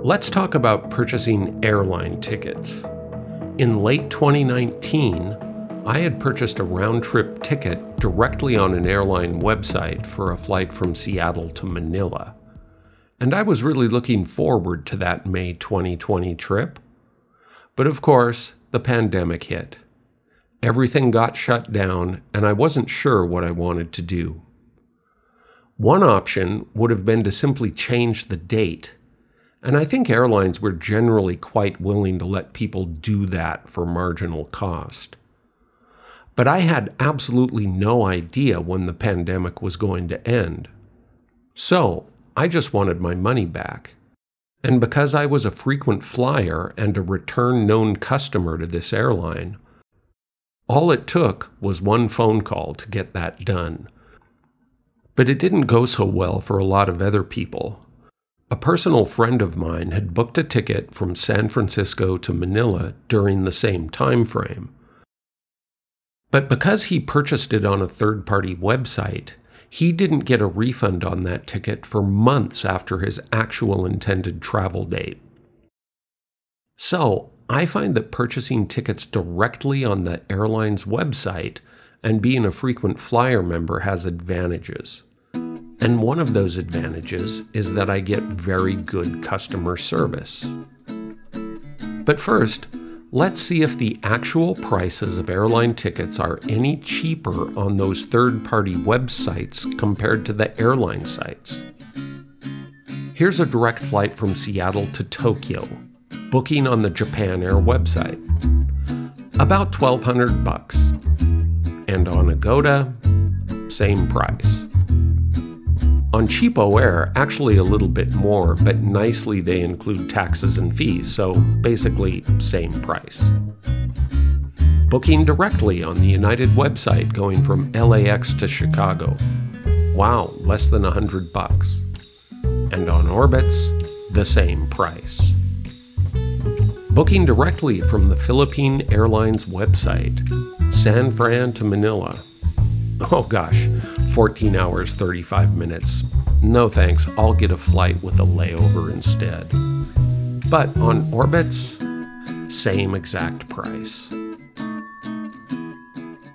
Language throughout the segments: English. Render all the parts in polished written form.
Let's talk about purchasing airline tickets. In late 2019, I had purchased a round-trip ticket directly on an airline website for a flight from Seattle to Manila. And I was really looking forward to that May 2020 trip. But of course, the pandemic hit. Everything got shut down, and I wasn't sure what I wanted to do. One option would have been to simply change the date. And I think airlines were generally quite willing to let people do that for marginal cost. But I had absolutely no idea when the pandemic was going to end. So I just wanted my money back. And because I was a frequent flyer and a return known customer to this airline, all it took was one phone call to get that done. But it didn't go so well for a lot of other people. A personal friend of mine had booked a ticket from San Francisco to Manila during the same time frame. But because he purchased it on a third-party website, he didn't get a refund on that ticket for months after his actual intended travel date. So, I find that purchasing tickets directly on the airline's website and being a frequent flyer member has advantages. And one of those advantages is that I get very good customer service. But first, let's see if the actual prices of airline tickets are any cheaper on those third-party websites compared to the airline sites. Here's a direct flight from Seattle to Tokyo, booking on the Japan Air website. About $1,200. And on Agoda, same price. On Cheapo Air, actually a little bit more, but nicely they include taxes and fees, so basically same price. Booking directly on the United website going from LAX to Chicago. Wow, less than $100. And on Orbitz, the same price. Booking directly from the Philippine Airlines website, San Fran to Manila. Oh gosh, 14 hours, 35 minutes. No thanks, I'll get a flight with a layover instead. But on Orbitz, same exact price.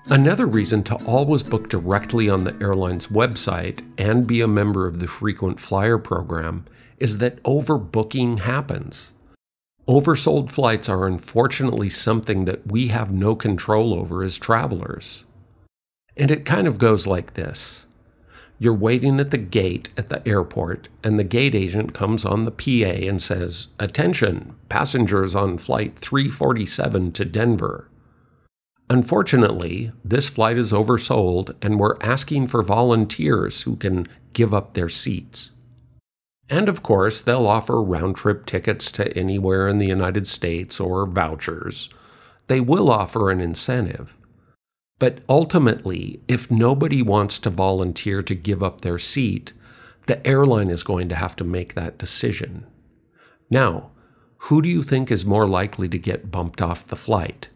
Another reason to always book directly on the airline's website and be a member of the frequent flyer program is that overbooking happens. Oversold flights are unfortunately something that we have no control over as travelers. And it kind of goes like this. You're waiting at the gate at the airport, and the gate agent comes on the PA and says, "Attention, passengers on flight 347 to Denver." Unfortunately, this flight is oversold, and we're asking for volunteers who can give up their seats. And of course, they'll offer round-trip tickets to anywhere in the United States or vouchers. They will offer an incentive. But ultimately, if nobody wants to volunteer to give up their seat, the airline is going to have to make that decision. Now, who do you think is more likely to get bumped off the flight?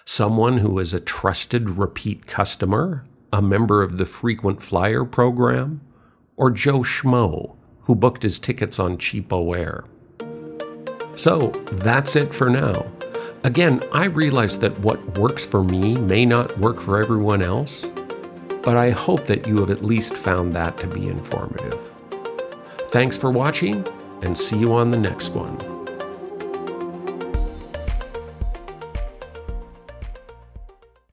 Someone who is a trusted repeat customer, a member of the frequent flyer program, or Joe Schmo, who booked his tickets on Cheapo Air? So, that's it for now. Again, I realize that what works for me may not work for everyone else, but I hope that you have at least found that to be informative. Thanks for watching, and see you on the next one.